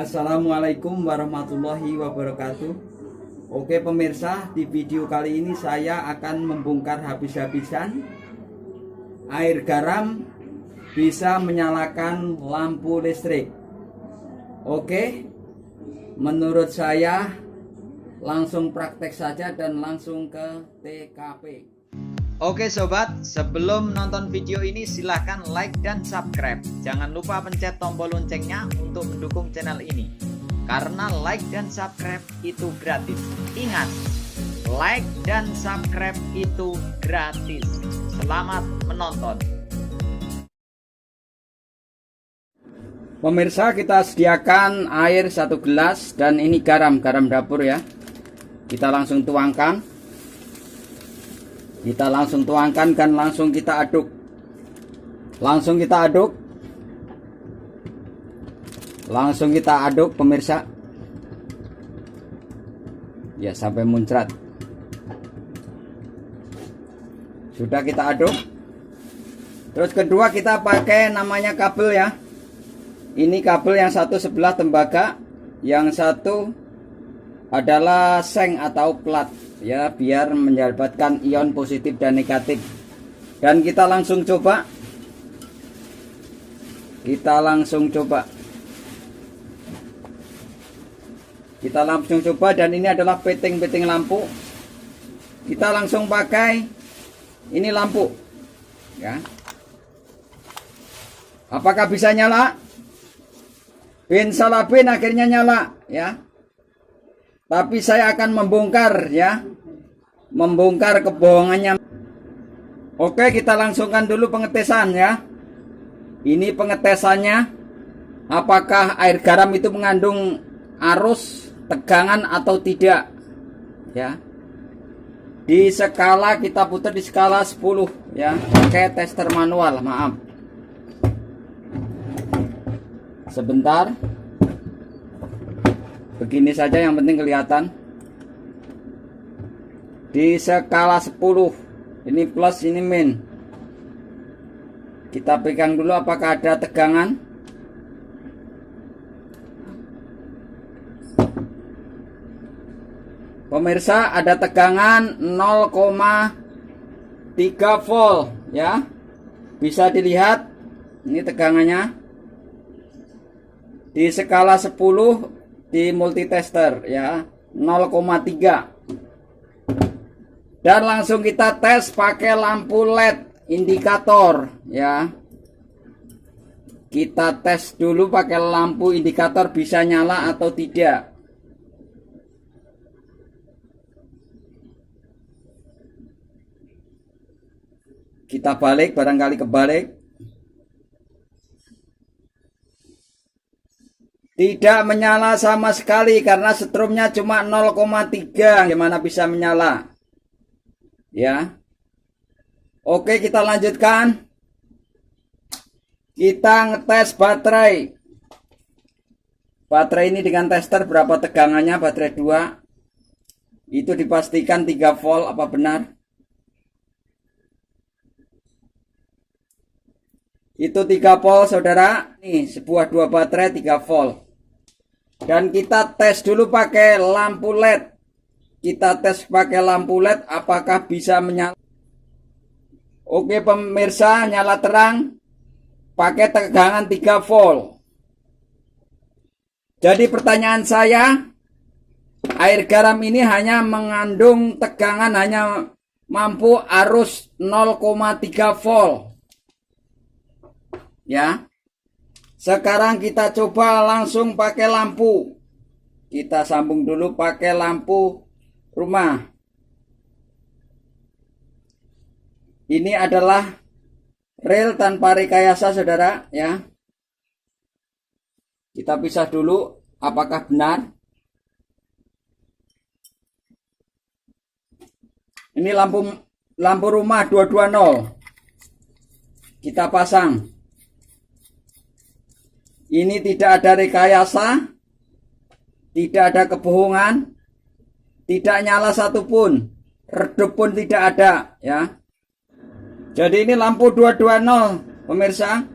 Assalamualaikum warahmatullahi wabarakatuh. Oke pemirsa, di video kali ini saya akan membongkar habis-habisan air garam bisa menyalakan lampu listrik. Oke, menurut saya langsung praktek saja dan langsung ke TKP. Oke sobat, sebelum nonton video ini silahkan like dan subscribe. Jangan lupa pencet tombol loncengnya untuk mendukung channel ini. Karena like dan subscribe itu gratis. Ingat, like dan subscribe itu gratis. Selamat menonton. Pemirsa, kita sediakan air 1 gelas dan ini garam dapur ya. Kita langsung tuangkan. Kita langsung tuangkan dan langsung kita aduk. Langsung kita aduk pemirsa. Ya, sampai muncrat. Sudah kita aduk. Terus kedua kita pakai namanya kabel ya. Ini kabel yang satu sebelah tembaga, yang satu adalah seng atau plat ya, biar mendapatkan ion positif dan negatif. Dan kita langsung coba. Kita langsung coba dan ini adalah peting lampu. Kita langsung pakai ini lampu ya. Apakah bisa nyala? Bin salah bin akhirnya nyala ya. Tapi saya akan membongkar ya, membongkar kebohongannya. Oke, kita langsungkan dulu pengetesan ya. Ini pengetesannya, apakah air garam itu mengandung arus, tegangan atau tidak ya. Di skala, kita putar di skala 10 ya, pakai tester manual. Maaf, sebentar. Begini saja, yang penting kelihatan. Di skala 10, ini plus, ini min. Kita pegang dulu apakah ada tegangan. Pemirsa, ada tegangan 0,3 volt ya. Bisa dilihat ini tegangannya. Di skala 10 di multitester ya, 0,3. Dan langsung kita tes pakai lampu LED indikator ya. Kita tes dulu pakai lampu indikator bisa nyala atau tidak. Kita balik, barangkali kebalik. Tidak menyala sama sekali karena strumnya cuma 0,3. Gimana bisa menyala? Ya. Oke, kita lanjutkan. Kita ngetes baterai. Baterai ini dengan tester berapa tegangannya, baterai 2. Itu dipastikan 3 volt, apa benar? Itu 3 volt saudara. Nih, sebuah 2 baterai 3 volt. Dan kita tes dulu pakai lampu LED. Kita tes pakai lampu LED apakah bisa menyala. Oke pemirsa, nyala terang. Pakai tegangan 3 volt. Jadi pertanyaan saya, air garam ini hanya mengandung tegangan, hanya mampu arus 0,3 volt. Ya. Sekarang kita coba langsung pakai lampu. Kita sambung dulu pakai lampu rumah. Ini adalah real tanpa rekayasa saudara ya. Kita pisah dulu apakah benar. Ini lampu rumah 220. Kita pasang. Ini tidak ada rekayasa, tidak ada kebohongan, tidak nyala satupun, redup pun tidak ada ya. Jadi ini lampu 220 pemirsa.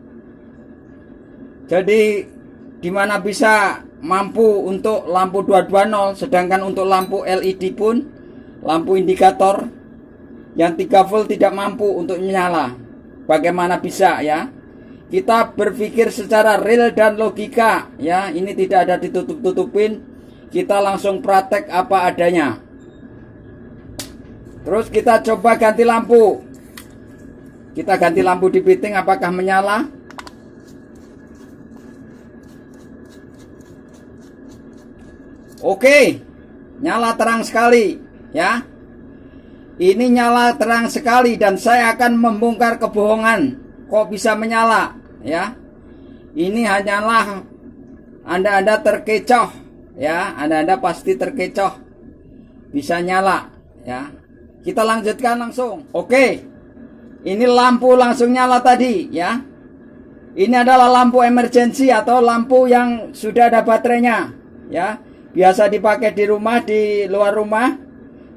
Jadi di mana bisa mampu untuk lampu 220, sedangkan untuk lampu LED pun, lampu indikator yang 3 volt tidak mampu untuk menyala. Bagaimana bisa ya? Kita berpikir secara real dan logika ya, ini tidak ada ditutup-tutupin. Kita langsung praktek apa adanya. Terus kita coba ganti lampu. Kita ganti lampu di fitting, apakah menyala? Oke, nyala terang sekali ya. Ini nyala terang sekali dan saya akan membongkar kebohongan. Kok bisa menyala ya? Ini hanyalah Anda terkecoh ya, Anda pasti terkecoh. Bisa nyala ya. Kita lanjutkan langsung. Oke. Ini lampu langsung nyala tadi ya. Ini adalah lampu emergency atau lampu yang sudah ada baterainya ya. Biasa dipakai di rumah, di luar rumah.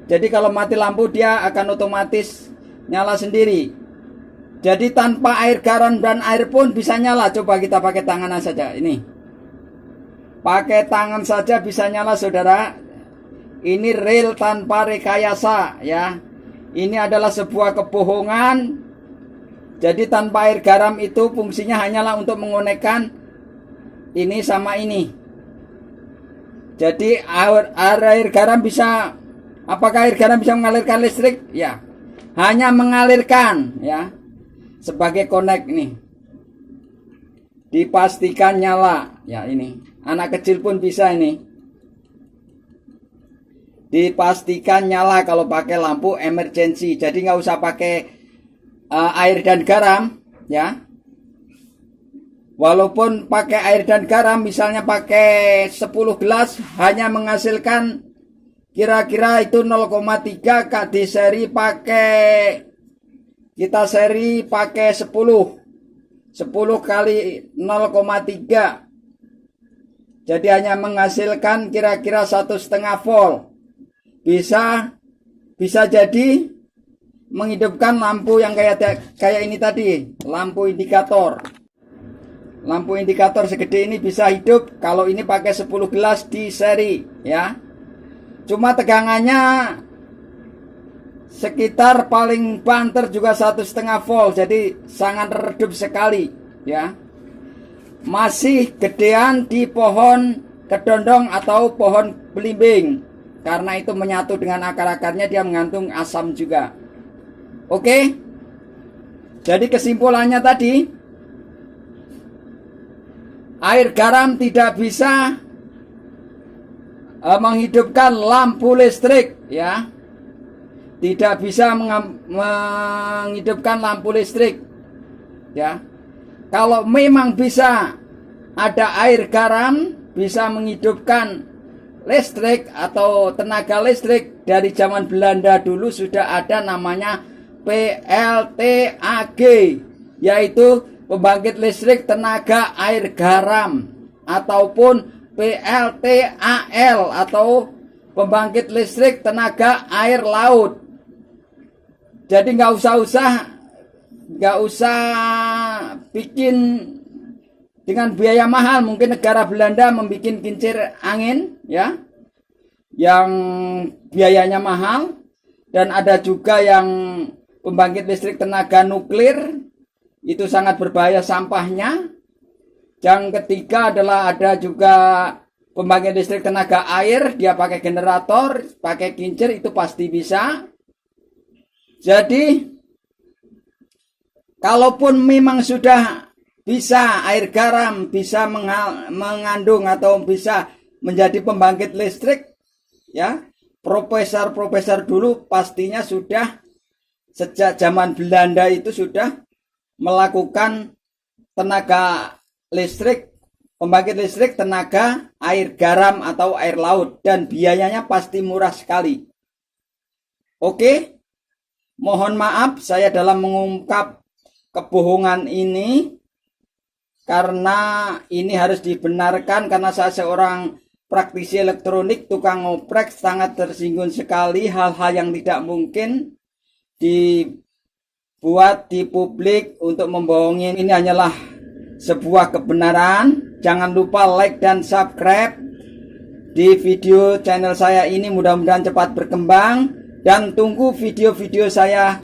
Jadi kalau mati lampu dia akan otomatis nyala sendiri. Jadi tanpa air garam dan air pun bisa nyala. Coba kita pakai tangan saja ini. Pakai tangan saja bisa nyala saudara. Ini real tanpa rekayasa ya. Ini adalah sebuah kebohongan. Jadi tanpa air garam itu fungsinya hanyalah untuk mengonekkan ini sama ini. Jadi air garam bisa, apakah air garam bisa mengalirkan listrik? Ya, hanya mengalirkan ya, sebagai konek nih. Dipastikan nyala ya ini. Anak kecil pun bisa ini. Dipastikan nyala kalau pakai lampu emergency. Jadi nggak usah pakai air dan garam ya. Walaupun pakai air dan garam, misalnya pakai 10 gelas, hanya menghasilkan kira-kira itu 0,3. Di seri pakai, kita seri pakai 10 kali 0,3. Jadi hanya menghasilkan kira-kira 1,5 volt. Bisa jadi menghidupkan lampu yang kayak ini tadi, lampu indikator. Lampu indikator segede ini bisa hidup kalau ini pakai 10 gelas di seri ya. Cuma tegangannya sekitar paling banter juga 1,5 volt. Jadi sangat redup sekali ya. Masih gedean di pohon kedondong atau pohon belimbing. Karena itu menyatu dengan akar-akarnya, dia mengandung asam juga. Oke. Jadi kesimpulannya tadi, air garam tidak bisa menghidupkan lampu listrik ya. Tidak bisa menghidupkan lampu listrik ya. Kalau memang bisa ada air garam bisa menghidupkan listrik atau tenaga listrik, dari zaman Belanda dulu sudah ada namanya PLTAG, yaitu pembangkit listrik tenaga air garam, ataupun PLTAL atau pembangkit listrik tenaga air laut. Jadi nggak usah bikin dengan biaya mahal. Mungkin negara Belanda membuat kincir angin ya, yang biayanya mahal, dan ada juga yang pembangkit listrik tenaga nuklir, itu sangat berbahaya sampahnya. Yang ketiga adalah ada juga pembangkit listrik tenaga air, dia pakai generator, pakai kincir, itu pasti bisa. Jadi kalaupun memang sudah bisa air garam bisa mengandung atau bisa menjadi pembangkit listrik ya, profesor dulu pastinya sudah sejak zaman Belanda itu sudah melakukan tenaga listrik, pembangkit listrik tenaga air garam atau air laut, dan biayanya pasti murah sekali. Oke, mohon maaf saya dalam mengungkap kebohongan ini, karena ini harus dibenarkan, karena saya seorang praktisi elektronik, tukang ngoprek, sangat tersinggung sekali hal-hal yang tidak mungkin dibuat di publik untuk membohongi. Ini hanyalah sebuah kebenaran Jangan lupa like dan subscribe di video channel saya ini, mudah-mudahan cepat berkembang, dan tunggu video-video saya